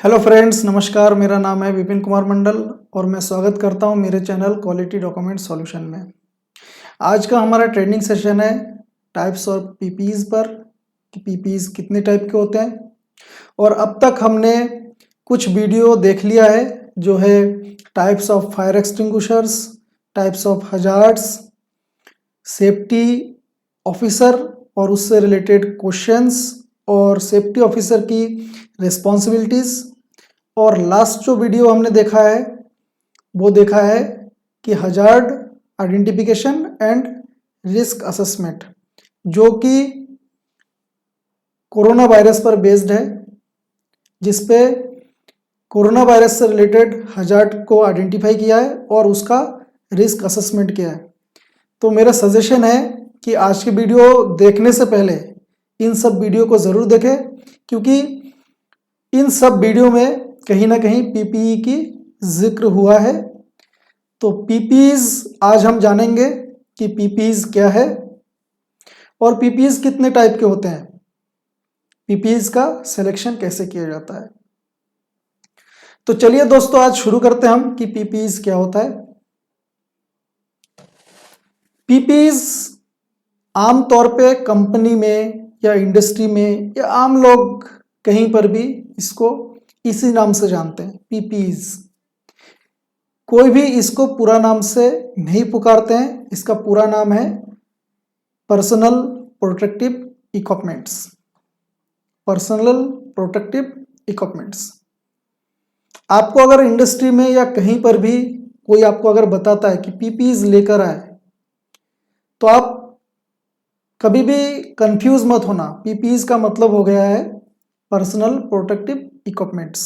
Hello friends, नमस्कार। मेरा नाम है विपिन कुमार मंडल और मैं स्वागत करता हूं मेरे चैनल क्वालिटी डॉक्यूमेंट सॉल्यूशन में। आज का हमारा ट्रेनिंग सेशन है टाइप्स ऑफ पीपीज पर कि पीपीज कितने टाइप के होते हैं। और अब तक हमने कुछ वीडियो देख लिया है जो है types of fire extinguishers, types of hazards, safety officer और उससे रिलेटेड क्वेश्चंस और सेफ्टी ऑफिसर की रिस्पॉन्सिबिलिटीज़। और लास्ट जो वीडियो हमने देखा है वो देखा है कि hazard identification and risk assessment, जो कि कोरोना वायरस पर बेस्ड है, जिसपे कोरोना वायरस से रिलेटेड हजार्ड को आइडेंटिफाई किया है और उसका रिस्क असेसमेंट किया है। तो मेरा सजेशन है कि आज की वीडियो देखने से पहले इन सब वीडियो को ज़रूर देखें, क्योंकि इन सब वीडियो में कहीं ना कहीं पीपीई की जिक्र हुआ है। तो पीपीज आज हम जानेंगे कि पीपीज क्या है और पीपीज कितने टाइप के होते हैं, पीपीज का सिलेक्शन कैसे किया जाता है। तो चलिए दोस्तों, आज शुरू करते हैं हम कि पीपीज क्या होता है। पीपीज आमतौर पे कंपनी में या इंडस्ट्री में या आम लोग कहीं पर भी इसको इसी नाम से जानते हैं, पीपीज। कोई भी इसको पूरा नाम से नहीं पुकारते हैं। इसका पूरा नाम है personal protective equipments. Personal protective equipments. आपको अगर इंडस्ट्री में या कहीं पर भी कोई आपको अगर बताता है कि पीपीज लेकर आए, तो आप कभी भी कंफ्यूज मत होना। पीपीज का मतलब हो गया है personal protective equipments.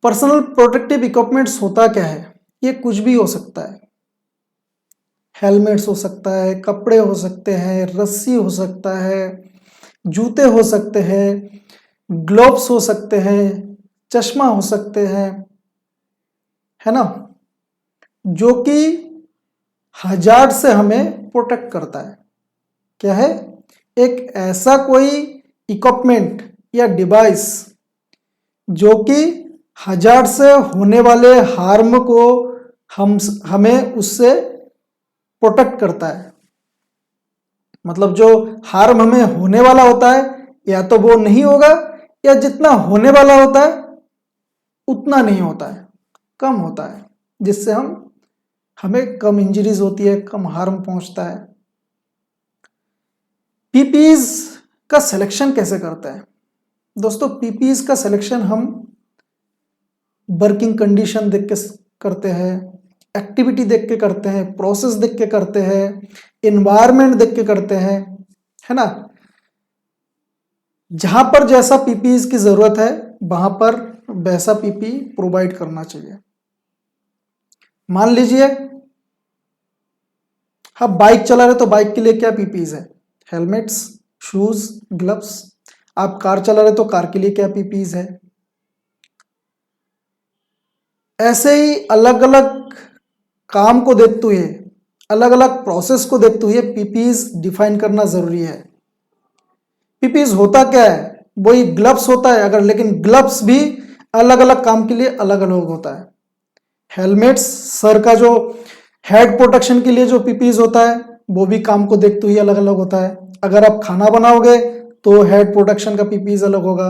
Personal protective equipments होता क्या है? ये कुछ भी हो सकता है। हेलमेट्स हो सकता है, कपड़े हो सकते हैं, रस्सी हो सकता है, जूते हो सकते हैं, ग्लोव्स हो सकते हैं, चश्मा हो सकते हैं, है ना, जो कि हजार्ड से हमें प्रोटेक्ट करता है। क्या है? एक ऐसा कोई इक्विपमेंट या डिवाइस जो कि हजार्ड से होने वाले हार्म को हमें उससे प्रोटेक्ट करता है। मतलब जो हार्म हमें होने वाला होता है या तो वो नहीं होगा, या जितना होने वाला होता है उतना नहीं होता है, कम होता है, जिससे हमें कम इंजरीज होती है, कम हार्म पहुंचता है। पीपीज का सिलेक्शन कैसे करते हैं दोस्तों? पीपीज का सिलेक्शन हम वर्किंग कंडीशन देख के करते हैं, एक्टिविटी देख के करते हैं, प्रोसेस देख के करते हैं, एनवायरनमेंट देख के करते हैं, है ना। जहां पर जैसा पीपीई की जरूरत है वहां पर वैसा पीपीई प्रोवाइड करना चाहिए। मान लीजिए आप बाइक चला रहे तो बाइक के लिए क्या पीपीई है? Helmets, shoes, gloves. आप कार चला रहे तो कार के लिए क्या पीपीई है? ऐसे ही अलग अलग काम को देखते हुए, अलग अलग प्रोसेस को देखते हुए पीपीज डिफाइन करना जरूरी है। पीपीज होता क्या है? वही ग्लव्स होता है, अगर, लेकिन ग्लव्स भी अलग अलग काम के लिए अलग अलग होता है। हेलमेट्स, सर का जो हेड प्रोटेक्शन के लिए जो पीपीज होता है वो भी काम को देखते हुए अलग अलग होता है। अगर आप खाना बनाओगे तो हेड प्रोटेक्शन का पीपीज अलग होगा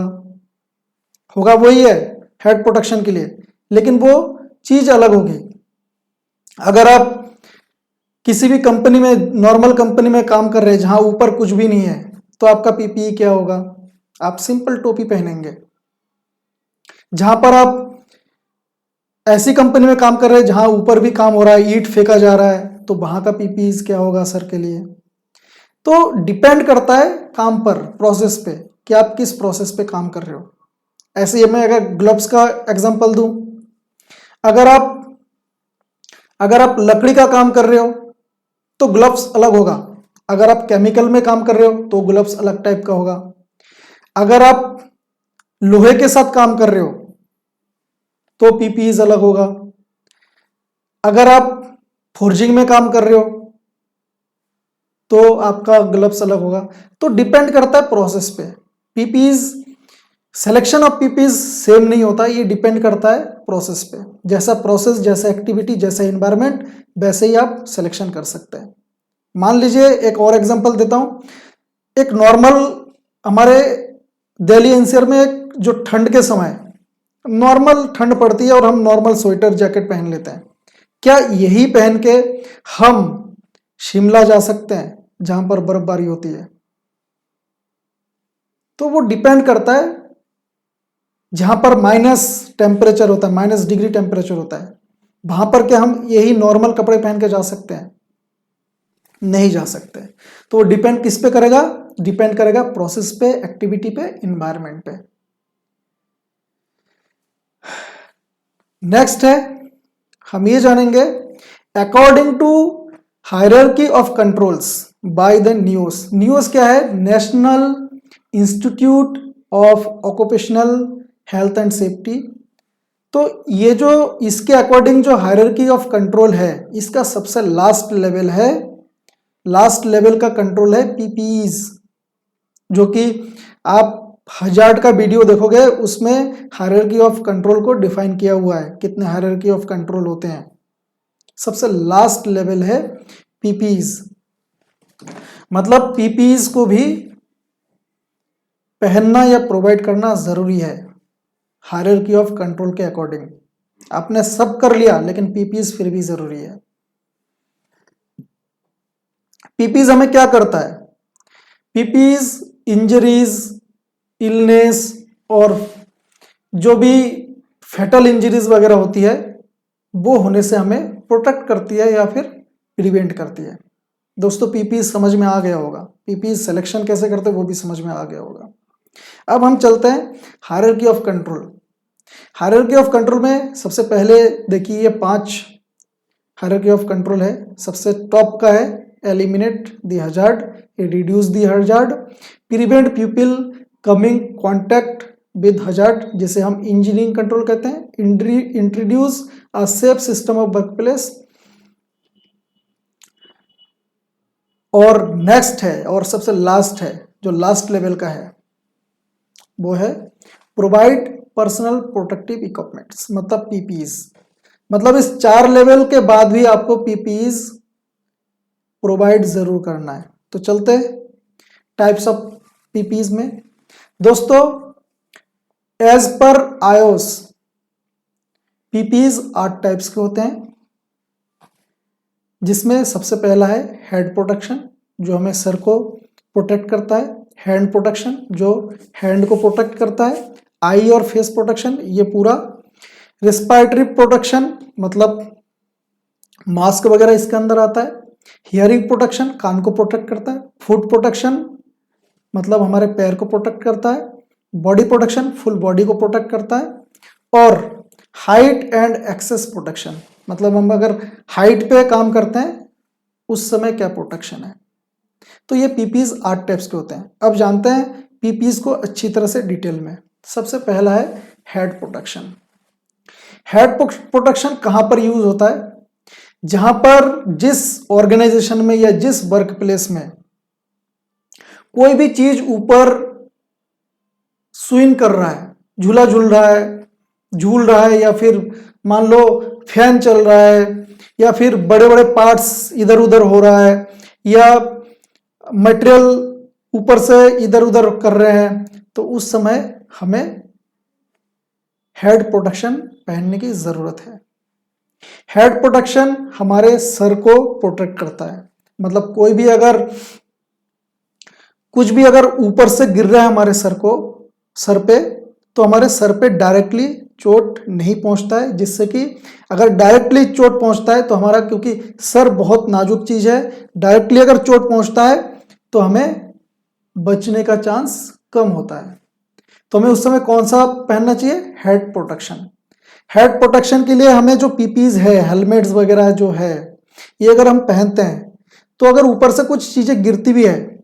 होगा वही है हेड प्रोटेक्शन के लिए, लेकिन वो चीज अलग होगी। अगर आप किसी भी कंपनी में, नॉर्मल कंपनी में काम कर रहे हैं जहां ऊपर कुछ भी नहीं है, तो आपका पीपीई क्या होगा? आप सिंपल टोपी पहनेंगे। जहां पर आप ऐसी कंपनी में काम कर रहे हैं जहां ऊपर भी काम हो रहा है, ईंट फेंका जा रहा है, तो वहां का पीपीई क्या होगा सर के लिए? तो डिपेंड करता है काम पर, प्रोसेस पे, कि आप किस प्रोसेस पे काम कर रहे हो। ऐसे ही मैं अगर ग्लव्स का एग्जांपल दूं, अगर आप लकड़ी का काम कर रहे हो तो ग्लव्स अलग होगा। अगर आप केमिकल में काम कर रहे हो तो ग्लव्स अलग टाइप का होगा। अगर आप लोहे के साथ काम कर रहे हो तो पीपीई अलग होगा। अगर आप फोर्जिंग में काम कर रहे हो तो आपका ग्लव्स अलग होगा। तो डिपेंड करता है प्रोसेस पे। PPE selection of PPs same नहीं होता, ये डिपेंड करता है प्रोसेस पे। जैसा प्रोसेस, जैसा एक्टिविटी, जैसा इन्वायरमेंट, वैसे ही आप सिलेक्शन कर सकते हैं। मान लीजिए एक और एग्जांपल देता हूँ। एक नॉर्मल हमारे दिल्ली एनसीआर में एक जो ठंड के समय नॉर्मल ठंड पड़ती है और हम नॉर्मल स्वेटर जैकेट पहन लेते हैं, क्या यही पहन के हम शिमला जा सकते हैं जहां पर बर्फबारी होती है? तो वो डिपेंड करता है, जहां पर माइनस टेम्परेचर होता है, माइनस डिग्री टेम्परेचर होता है, वहां पर क्या हम यही नॉर्मल कपड़े पहन के जा सकते हैं? नहीं जा सकते। तो वो डिपेंड किस पे करेगा? डिपेंड करेगा प्रोसेस पे, एक्टिविटी पे, इन्वायरमेंट पे। नेक्स्ट है, हम ये जानेंगे according to hierarchy of controls by the NIOSH. NIOSH क्या है? National institute of occupational health and safety. तो ये जो इसके अकॉर्डिंग जो हायरार्की ऑफ कंट्रोल है, इसका सबसे लास्ट लेवल है, लास्ट लेवल का कंट्रोल है पीपीईज, जो कि आप हजार्ड का वीडियो देखोगे उसमें हायरार्की ऑफ कंट्रोल को डिफाइन किया हुआ है, कितने हायरार्की ऑफ कंट्रोल होते हैं। सबसे लास्ट लेवल है पीपीईज। मतलब पीपीईज को भी पहनना या प्रोवाइड करना जरूरी है हायरार्की ऑफ कंट्रोल के अकॉर्डिंग। आपने सब कर लिया लेकिन पीपीईज फिर भी जरूरी है। पीपीईज हमें क्या करता है? पीपीईज इंजरीज, इलनेस और जो भी फेटल इंजरीज वगैरह होती है वो होने से हमें प्रोटेक्ट करती है या फिर प्रिवेंट करती है। दोस्तों पीपीईज समझ में आ गया होगा, पीपीईज सिलेक्शन कैसे करते हैं वो भी समझ में आ गया होगा। अब हम चलते हैं hierarchy of control. Hierarchy of control में सबसे पहले देखिए ये 5 हायरार्की ऑफ कंट्रोल है। सबसे टॉप का है eliminate the hazard, reduce the hazard, prevent people coming contact with hazard, जिसे हम इंजीनियरिंग कंट्रोल कहते हैं, introduce a safe system of work place. और नेक्स्ट है और सबसे लास्ट है, जो लास्ट लेवल का है वो है प्रोवाइड पर्सनल प्रोटेक्टिव इक्विपमेंट्स, मतलब पीपीईज। मतलब इस 4 लेवल के बाद भी आपको पीपीईज प्रोवाइड जरूर करना है। तो चलते हैं टाइप्स ऑफ पीपीईज में। दोस्तों as per iOS PPEs 8 types के होते हैं, जिसमें सबसे पहला है हेड प्रोटेक्शन, जो हमें सर को प्रोटेक्ट करता है। हैंड प्रोटेक्शन, जो हैंड को प्रोटेक्ट करता है। आई और फेस प्रोटेक्शन, ये पूरा। रिस्पायरेटरी प्रोटेक्शन, मतलब मास्क वगैरह इसके अंदर आता है। हियरिंग प्रोटेक्शन, कान को प्रोटेक्ट करता है। फुट प्रोटेक्शन, मतलब हमारे पैर को प्रोटेक्ट करता है। बॉडी प्रोटेक्शन, फुल बॉडी को प्रोटेक्ट करता है। और हाइट एंड एक्सेस प्रोटेक्शन, मतलब हम अगर हाइट पे काम करते हैं उस समय क्या प्रोटेक्शन है। तो ये पीपीईज 8 टाइप्स के होते हैं। अब जानते हैं पीपीईज को अच्छी तरह से डिटेल में। सबसे पहला है हेड प्रोटेक्शन। हेड प्रोटेक्शन कहां पर यूज होता है? जहां पर जिस ऑर्गेनाइजेशन में या जिस वर्क प्लेस में कोई भी चीज ऊपर स्विंग कर रहा है, झूला झूल रहा है, या फिर मान लो फैन चल रहा है, या फिर बड़े बड़े पार्ट्स इधर उधर हो रहा है, या मटेरियल ऊपर से इधर उधर कर रहे हैं, तो उस समय हमें हेड प्रोटेक्शन पहनने की जरूरत है। हेड प्रोटेक्शन हमारे सर को प्रोटेक्ट करता है। मतलब कोई भी अगर कुछ भी अगर ऊपर से गिर रहा है हमारे सर पे, तो हमारे सर पे डायरेक्टली चोट नहीं पहुंचता है, जिससे कि अगर डायरेक्टली चोट पहुंचता है तो हमारा, क्योंकि सर बहुत नाजुक चीज है, डायरेक्टली अगर चोट पहुंचता है तो हमें बचने का चांस कम होता है। तो हमें उस समय कौन सा पहनना चाहिए? Head protection. हेड प्रोटेक्शन के लिए हमें जो पीपीज है, हेलमेट्स वगैरह जो है, ये अगर हम पहनते हैं तो अगर ऊपर से कुछ चीजें गिरती भी है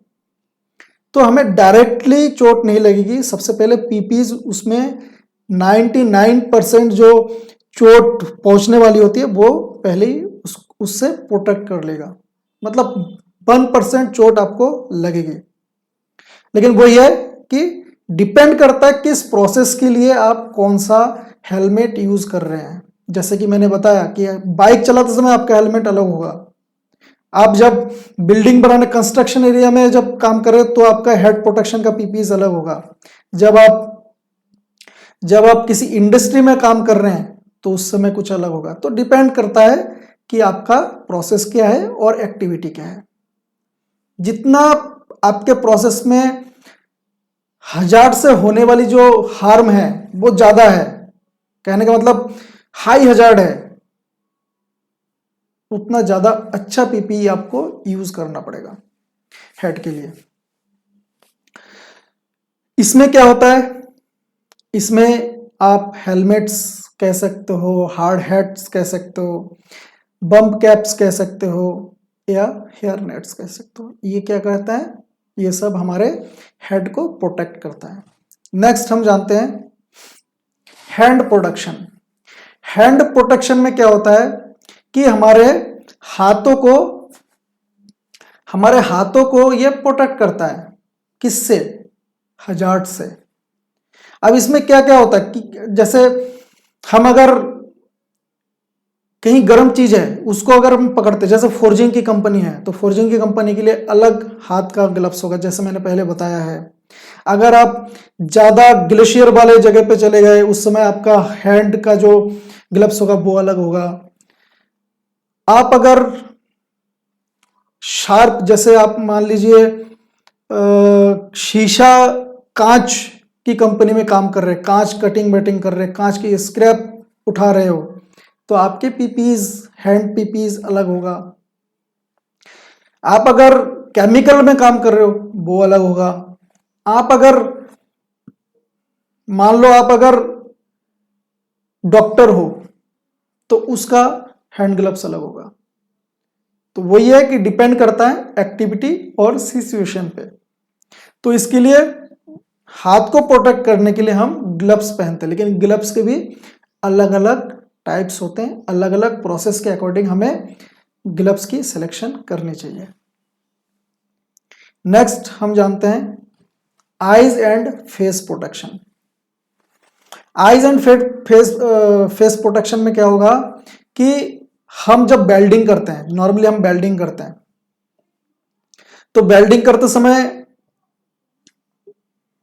तो हमें डायरेक्टली चोट नहीं लगेगी। सबसे पहले पीपीज उसमें 99% जो चोट पहुंचने वाली होती है वो पहले ही उससे प्रोटेक्ट कर लेगा। मतलब 1% चोट आपको लगेगी। लेकिन वो ये है कि डिपेंड करता है किस प्रोसेस के लिए आप कौन सा हेलमेट यूज कर रहे हैं। जैसे कि मैंने बताया कि बाइक चलाते समय आपका हेलमेट अलग होगा, आप जब बिल्डिंग बनाने कंस्ट्रक्शन एरिया में जब काम कर रहे हो तो आपका हेड प्रोटेक्शन का पीपीई अलग होगा, जब आप किसी इंडस्ट्री में काम कर रहे हैं तो उस समय कुछ अलग होगा। तो डिपेंड करता है कि आपका प्रोसेस क्या है और एक्टिविटी क्या है। जितना आपके प्रोसेस में हजार्ड से होने वाली जो हार्म है वो ज्यादा है, कहने का मतलब हाई हजार्ड है, उतना ज्यादा अच्छा पीपीई आपको यूज करना पड़ेगा हेड के लिए। इसमें क्या होता है, इसमें आप हेलमेट्स कह सकते हो, हार्ड हैट्स कह सकते हो, बम्प कैप्स कह सकते हो या हेयर नेट्स कह सकते हो। ये क्या करता है, ये सब हमारे हेड को प्रोटेक्ट करता है। नेक्स्ट हम जानते हैं हैंड प्रोटेक्शन। हैंड प्रोटेक्शन में क्या होता है कि हमारे हाथों को ये प्रोटेक्ट करता है, किससे, हजार्ड से। अब इसमें क्या क्या होता है कि जैसे हम अगर कहीं गर्म चीज है उसको अगर हम पकड़ते, जैसे फोर्जिंग की कंपनी है तो फोर्जिंग की कंपनी के लिए अलग हाथ का ग्लव्स होगा, जैसे मैंने पहले बताया है। अगर आप ज्यादा ग्लेशियर वाले जगह पे चले गए उस समय आपका हैंड का जो ग्लव्स होगा वो अलग होगा। आप अगर शार्प, जैसे आप मान लीजिए शीशा कांच की कंपनी में काम कर रहे हैं, कांच कटिंग वेटिंग कर रहे हैं, कांच की स्क्रैप उठा रहे हो तो आपके पीपीज, हैंड पीपीज अलग होगा। आप अगर केमिकल में काम कर रहे हो वो अलग होगा। आप अगर मान लो आप अगर डॉक्टर हो तो उसका हैंड ग्लव्स अलग होगा। तो वही है कि डिपेंड करता है एक्टिविटी और सिचुएशन पे। तो इसके लिए हाथ को प्रोटेक्ट करने के लिए हम ग्लव्स पहनते हैं, लेकिन ग्लव्स के भी अलग अलग टाइप्स होते हैं, अलग अलग प्रोसेस के अकॉर्डिंग हमें ग्लव्स की सिलेक्शन करनी चाहिए। नेक्स्ट हम जानते हैं eyes and face protection. Eyes and face protection में क्या होगा कि हम जब वेल्डिंग करते हैं, नॉर्मली हम वेल्डिंग करते हैं तो वेल्डिंग करते समय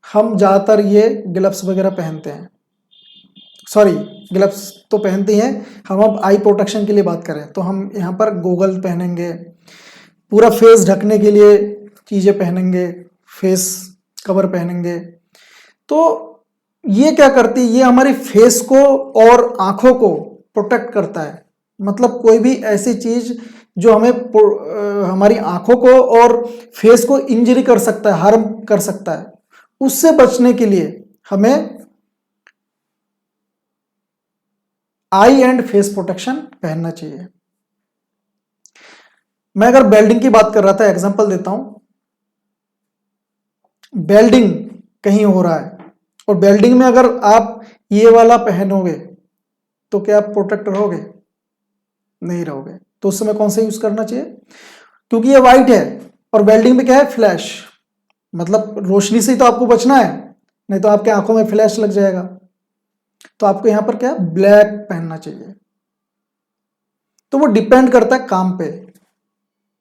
हम ज्यादातर ये ग्लव्स वगैरह पहनते हैं, सॉरी ग्लव्स तो पहनते हैं। हम अब आई प्रोटेक्शन के लिए बात करें तो हम यहाँ पर गोगल पहनेंगे, पूरा फेस ढकने के लिए चीजें पहनेंगे, फेस कवर पहनेंगे। तो ये क्या करती है, ये हमारी फेस को और आंखों को प्रोटेक्ट करता है। मतलब कोई भी ऐसी चीज जो हमें हमारी आंखों को और फेस को इंजरी कर सकता है, हार्म कर सकता है, उससे बचने के लिए हमें आई एंड फेस प्रोटेक्शन पहनना चाहिए। मैं अगर वेल्डिंग की बात कर रहा था, एग्जांपल देता हूं। वेल्डिंग कहीं हो रहा है और वेल्डिंग में अगर आप ये वाला पहनोगे तो क्या आप प्रोटेक्ट रहोगे? नहीं रहोगे। तो उस समय कौन सा यूज करना चाहिए? क्योंकि ये वाइट है और वेल्डिंग में क्या है, फ्लैश, मतलब रोशनी से ही तो आपको बचना है, नहीं तो आपके आंखों में फ्लैश लग जाएगा। तो आपको यहां पर क्या, ब्लैक पहनना चाहिए। तो वो डिपेंड करता है काम पे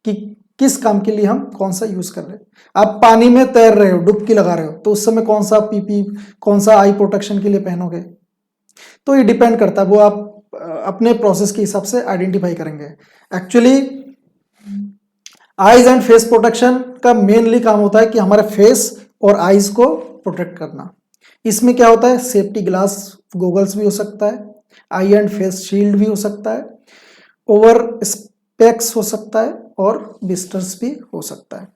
कि किस काम के लिए हम कौन सा यूज कर रहे हैं। आप पानी में तैर रहे हो, डुबकी लगा रहे हो, तो उस समय कौन सा पीपी, कौन सा आई प्रोटेक्शन के लिए पहनोगे? तो ये डिपेंड करता है, वो आप अपने प्रोसेस के हिसाब से आइडेंटिफाई करेंगे। Actually eyes and face protection का मेनली काम होता है कि हमारे फेस और आईज को प्रोटेक्ट करना। इसमें क्या होता है, सेफ्टी ग्लास गोगल्स भी हो सकता है, आई एंड फेस शील्ड भी हो सकता है, ओवर स्पेक्स हो सकता है और बिस्टर्स भी हो सकता है।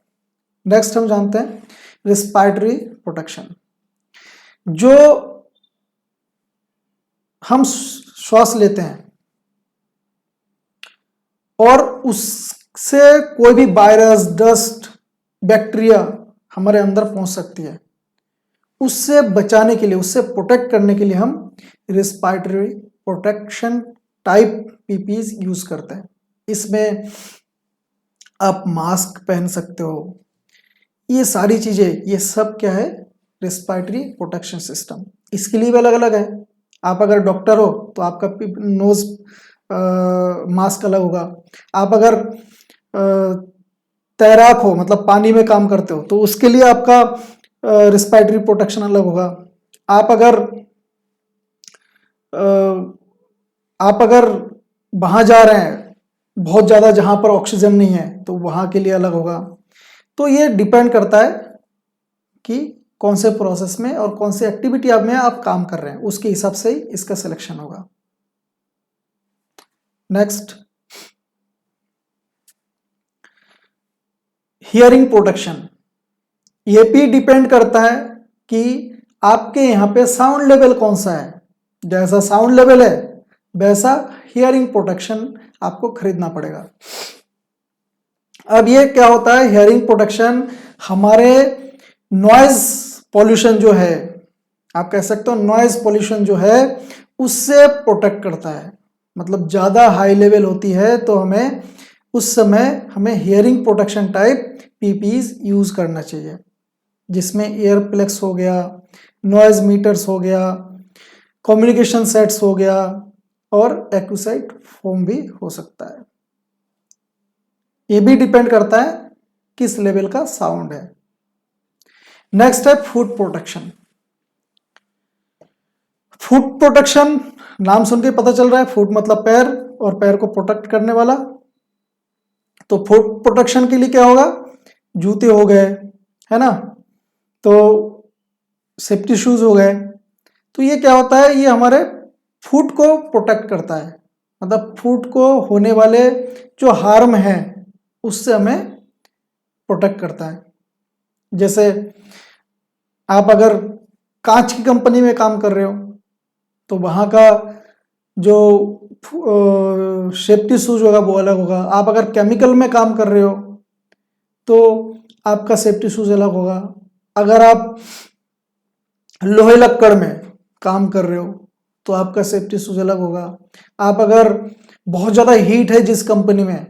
नेक्स्ट हम जानते हैं रेस्पिरेटरी प्रोटेक्शन। जो हम श्वास लेते हैं और उससे कोई भी वायरस, डस्ट, बैक्टीरिया हमारे अंदर पहुंच सकती है, उससे बचाने के लिए, उससे प्रोटेक्ट करने के लिए हम respiratory protection type PPs use करते हैं। इसमें आप मास्क पहन सकते हो। ये सारी चीजें, ये सब क्या है, रिस्पायरेटरी प्रोटेक्शन सिस्टम। इसके लिए भी अलग अलग है। आप अगर डॉक्टर हो तो आपका नोज मास्क अलग होगा। आप अगर तैराक हो, मतलब पानी में काम करते हो, तो उसके लिए आपका रिस्पायरेटरी प्रोटेक्शन अलग होगा। आप अगर वहां जा रहे हैं बहुत ज़्यादा जहां पर ऑक्सीजन नहीं है, तो वहां के लिए अलग होगा। तो ये डिपेंड करता है कि कौन से प्रोसेस में और कौन से एक्टिविटी में आप काम कर रहे हैं, उसके हिसाब से ही इसका सिलेक्शन होगा। Next, hearing protection. ये भी डिपेंड करता है कि आपके यहाँ पे साउंड लेवल कौन सा है। जैसा साउंड लेवल है वैसा हियरिंग प्रोटेक्शन आपको खरीदना पड़ेगा। अब ये क्या होता है, हियरिंग प्रोटेक्शन हमारे नॉइज पॉल्यूशन जो है, आप कह सकते हो नॉइज पॉल्यूशन जो है, उससे प्रोटेक्ट करता है। मतलब ज़्यादा हाई लेवल होती है तो हमें उस समय hearing protection type PPs use करना चाहिए, जिसमें एयर प्लेक्स हो गया, नॉइज मीटर्स हो गया, कम्युनिकेशन सेट्स हो गया और एक्यूसाइट फोम भी हो सकता है। ये भी डिपेंड करता है किस लेवल का साउंड है। नेक्स्ट है फुट प्रोटेक्शन। फुट प्रोटेक्शन नाम सुन के पता चल रहा है, फुट मतलब पैर और पैर को प्रोटेक्ट करने वाला। तो फुट प्रोटेक्शन के लिए क्या होगा, जूते हो गए, है ना, तो सेफ्टी शूज हो गए। तो ये क्या होता है, ये हमारे फुट को प्रोटेक्ट करता है। मतलब फुट को होने वाले जो हार्म है उससे हमें प्रोटेक्ट करता है। जैसे आप अगर कांच की कंपनी में काम कर रहे हो तो वहाँ का जो सेफ्टी शूज होगा वो अलग होगा। आप अगर केमिकल में काम कर रहे हो तो आपका सेफ्टी शूज अलग होगा। अगर आप लोहे लक्कड़ में काम कर रहे हो तो आपका सेफ्टी शूज अलग होगा। आप अगर बहुत ज़्यादा हीट है जिस कंपनी में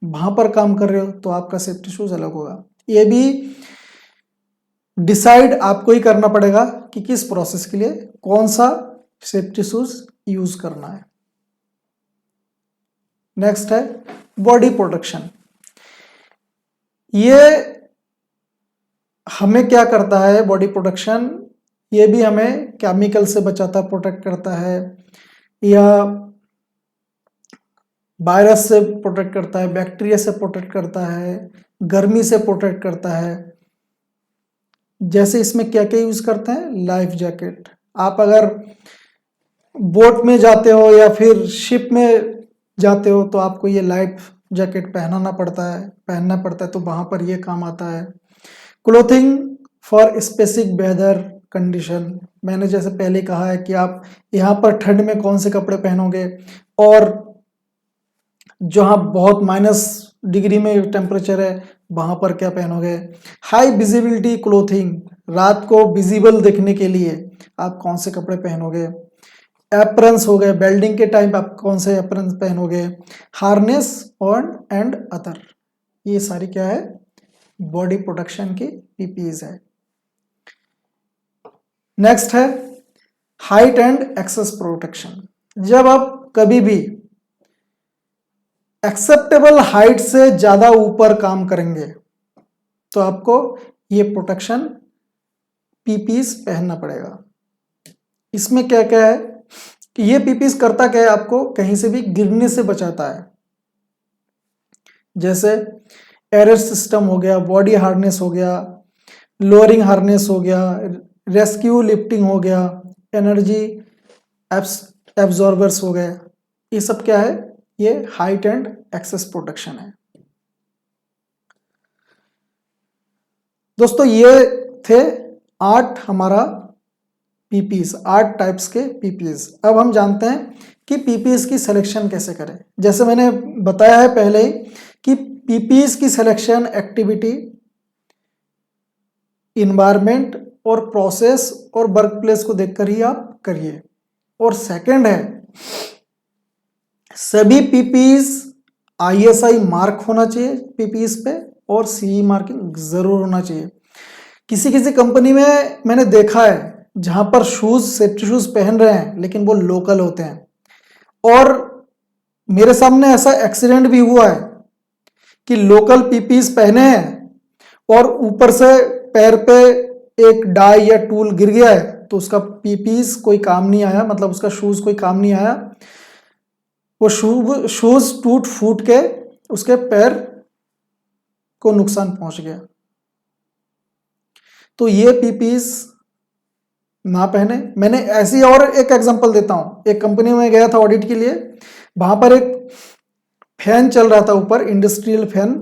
वहाँ पर काम कर रहे हो तो आपका सेफ्टी शूज अलग होगा। ये भी डिसाइड आपको ही करना पड़ेगा कि किस प्रोसेस के लिए कौन सा सेफ्टी शूज यूज करना है। नेक्स्ट है बॉडी प्रोटेक्शन। ये हमें क्या करता है बॉडी प्रोटेक्शन, ये भी हमें केमिकल से बचाता, प्रोटेक्ट करता है, या वायरस से प्रोटेक्ट करता है, बैक्टीरिया से प्रोटेक्ट करता है, गर्मी से प्रोटेक्ट करता है। जैसे इसमें क्या क्या यूज करते हैं, लाइफ जैकेट। आप अगर बोट में जाते हो या फिर शिप में जाते हो तो आपको ये लाइफ जैकेट पहनना पड़ता है, तो वहां पर ये काम आता है। Clothing for specific weather condition. मैंने जैसे पहले कहा है कि आप यहाँ पर ठंड में कौन से कपड़े पहनोगे, और जहाँ बहुत -डिग्री में टेम्परेचर है वहाँ पर क्या पहनोगे। हाई विजिबिलिटी क्लोथिंग, रात को विजिबल दिखने के लिए आप कौन से कपड़े पहनोगे। एप्रन्स हो गए, वेल्डिंग के टाइम आप कौन से एप्रन्स पहनोगे। हार्नेस एंड अदर, ये सारी क्या है, बॉडी प्रोटेक्शन की पीपीज है। नेक्स्ट है हाइट एंड एक्सेस प्रोटेक्शन। जब आप कभी भी एक्सेप्टेबल हाइट से ज्यादा ऊपर काम करेंगे तो आपको ये प्रोटेक्शन पीपीज पहनना पड़ेगा। इसमें क्या क्या है कि ये पीपीज करता क्या है, आपको कहीं से भी गिरने से बचाता है। जैसे एयर सिस्टम हो गया, बॉडी हार्नेस हो गया, लोअरिंग हार्नेस हो गया, रेस्क्यू लिफ्टिंग हो गया, एनर्जी एब्जॉर्बर्स हो गए। ये सब क्या है, ये हाइट एंड एक्सेस प्रोटेक्शन है। दोस्तों ये थे 8 हमारा पीपीज, 8 टाइप्स के पीपीज। अब हम जानते हैं कि पीपीज की सिलेक्शन कैसे करें। जैसे मैंने बताया है पहले ही कि पीपीज की सिलेक्शन एक्टिविटी, इन्वायरमेंट और प्रोसेस और वर्क प्लेस को देखकर ही आप करिए। और सेकंड है, सभी पीपीज ISI मार्क होना चाहिए पीपीज पे, और CE मार्किंग जरूर होना चाहिए। किसी किसी कंपनी में मैंने देखा है जहां पर शूज, सेफ्टी शूज पहन रहे हैं लेकिन वो लोकल होते हैं। और मेरे सामने ऐसा एक्सीडेंट भी हुआ है कि लोकल पीपीज पहने हैं और ऊपर से पैर पे एक डाई या टूल गिर गया है तो उसका पीपीज कोई काम नहीं आया, मतलब उसका शूज कोई काम नहीं आया। वो शूज टूट फूट के उसके पैर को नुकसान पहुंच गया। तो ये पीपीज ना पहने। मैंने ऐसी और एक एग्जांपल देता हूं। एक कंपनी में गया था ऑडिट के लिए, वहां पर एक फैन चल रहा था ऊपर, इंडस्ट्रियल फैन,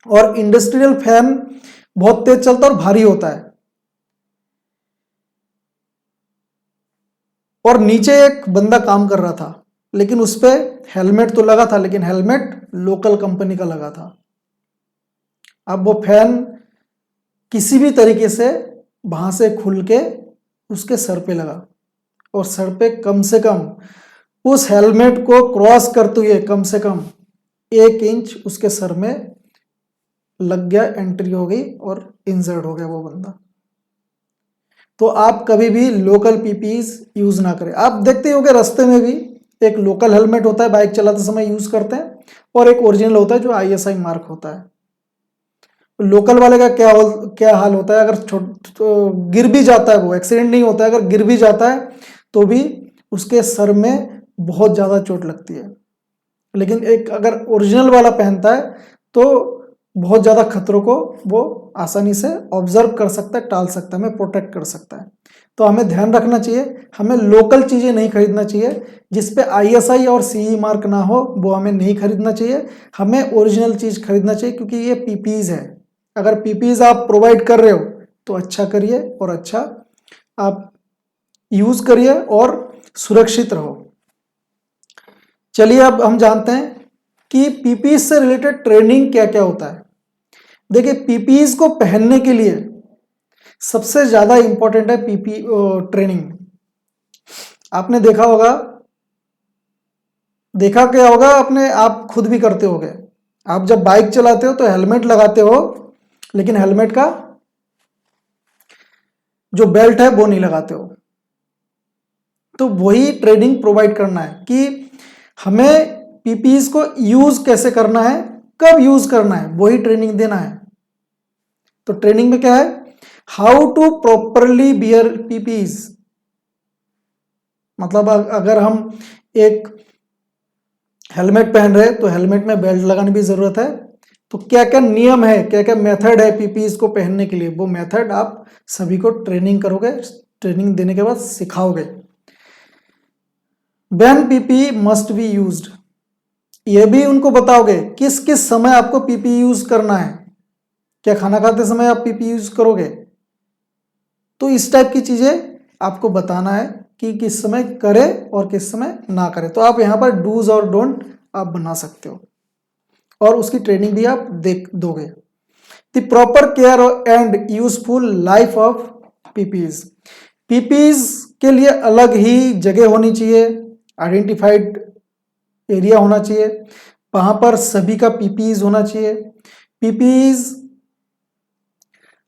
और इंडस्ट्रियल फैन बहुत तेज चलता और भारी होता है। और नीचे एक बंदा काम कर रहा था, लेकिन उस पे हेलमेट तो लगा था, लेकिन हेलमेट लोकल कंपनी का लगा था। अब वो फैन किसी भी तरीके से वहां से खुल के उसके सर पे लगा, और सर पे कम से कम उस हेलमेट को क्रॉस करते हुए कम से कम 1 इंच उसके सर में लग गया, एंट्री हो गई और इंजर्ड हो गया वो बंदा। तो आप कभी भी लोकल पीपीज यूज ना करें। आप देखते होंगे रास्ते में भी एक लोकल हेलमेट होता है, बाइक चलाते समय यूज करते हैं, और एक ओरिजिनल होता है जो ISI मार्क होता है। लोकल वाले का क्या हाल होता है, अगर तो गिर भी जाता है, वो एक्सीडेंट नहीं होता है, अगर गिर भी जाता है तो भी उसके सर में बहुत ज़्यादा चोट लगती है। लेकिन एक अगर ओरिजिनल वाला पहनता है तो बहुत ज़्यादा खतरों को वो आसानी से ऑब्जर्व कर सकता है, टाल सकता है, हमें प्रोटेक्ट कर सकता है। तो हमें ध्यान रखना चाहिए, हमें लोकल चीज़ें नहीं खरीदना चाहिए। जिस पे ISI और CE मार्क ना हो वो हमें नहीं खरीदना चाहिए। हमें ओरिजिनल चीज़ खरीदना चाहिए, क्योंकि ये पीपीज है। अगर पीपीज आप प्रोवाइड कर रहे हो तो अच्छा करिए, और अच्छा आप यूज करिए और सुरक्षित रहो। चलिए अब हम जानते हैं कि पीपीज से रिलेटेड ट्रेनिंग क्या क्या होता है। देखिए, पीपीज को पहनने के लिए सबसे ज्यादा इंपॉर्टेंट है पीपी ट्रेनिंग। आपने देखा होगा, देखा क्या होगा, अपने आप खुद भी करते होगे। आप जब बाइक चलाते हो तो हेलमेट लगाते हो, लेकिन हेलमेट का जो बेल्ट है वो नहीं लगाते हो। तो वही ट्रेनिंग प्रोवाइड करना है कि हमें पीपीज को यूज कैसे करना है, कब यूज करना है, वही ट्रेनिंग देना है। तो ट्रेनिंग में क्या है, how to properly wear PPEs. मतलब अगर हम एक हेलमेट पहन रहे हैं तो हेलमेट में बेल्ट लगाने की जरूरत है। तो क्या क्या नियम है, क्या क्या मेथड है पीपीज को पहनने के लिए, वो मेथड आप सभी को ट्रेनिंग करोगे, ट्रेनिंग देने के बाद सिखाओगे। When PP must be used, ये भी उनको बताओगे किस किस समय आपको पीपी यूज करना है। क्या खाना खाते समय आप पीपी यूज करोगे? तो इस टाइप की चीजें आपको बताना है कि किस समय करे और किस समय ना करे। तो आप यहाँ पर डूज और डोंट आप बना सकते हो, और उसकी ट्रेनिंग भी आप देख दोगे। The proper care and useful life of PPs. PPs के लिए अलग ही जगह होनी चाहिए, आइडेंटिफाइड एरिया होना चाहिए, वहां पर सभी का पीपीज होना चाहिए। पीपीज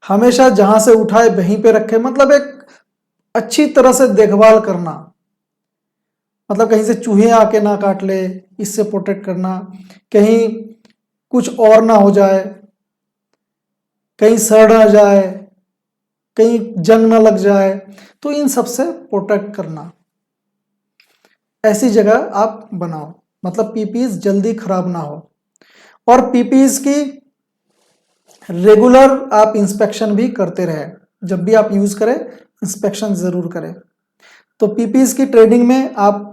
हमेशा जहां से उठाए वहीं पे रखे, मतलब एक अच्छी तरह से देखभाल करना, मतलब कहीं से चूहे आके ना काट ले, इससे प्रोटेक्ट करना, कहीं कुछ और ना हो जाए, कहीं सड़ ना जाए, कहीं जंग ना लग जाए, तो इन सब से प्रोटेक्ट करना। ऐसी जगह आप बनाओ, मतलब पीपीज जल्दी खराब ना हो। और पीपीज की रेगुलर आप इंस्पेक्शन भी करते रहे, जब भी आप यूज करें इंस्पेक्शन जरूर करें। तो पीपीज की ट्रेनिंग में आप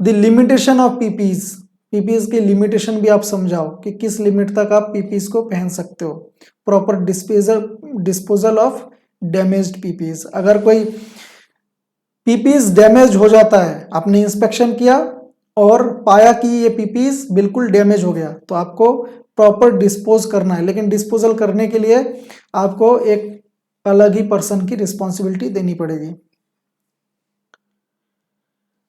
the limitation of PPs, PPs की लिमिटेशन भी आप समझाओ कि किस लिमिट तक आप पीपीज को पहन सकते हो। Proper disposal of damaged PPs, अगर कोई पीपीज डैमेज हो जाता है, आपने इंस्पेक्शन किया और पाया कि ये पीपीज बिल्कुल डैमेज हो गया, तो आपको प्रॉपर डिस्पोज करना है। लेकिन डिस्पोजल करने के लिए आपको एक अलग ही पर्सन की रिस्पॉन्सिबिलिटी देनी पड़ेगी।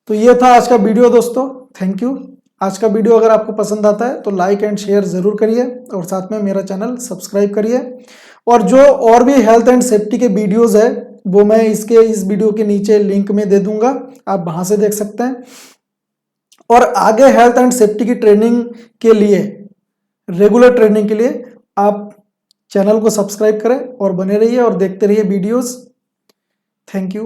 तो ये था आज का वीडियो दोस्तों, थैंक यू। आज का वीडियो अगर आपको पसंद आता है तो लाइक एंड शेयर जरूर करिए, और साथ में मेरा चैनल सब्सक्राइब करिए। और जो और भी हेल्थ एंड सेफ्टी के वीडियोस है वो मैं इस वीडियो के नीचे लिंक में दे दूंगा, आप वहां से देख सकते हैं। और आगे हेल्थ एंड सेफ्टी की ट्रेनिंग के लिए, रेगुलर ट्रेनिंग के लिए आप चैनल को सब्सक्राइब करें और बने रहिए और देखते रहिए वीडियोस। Thank you.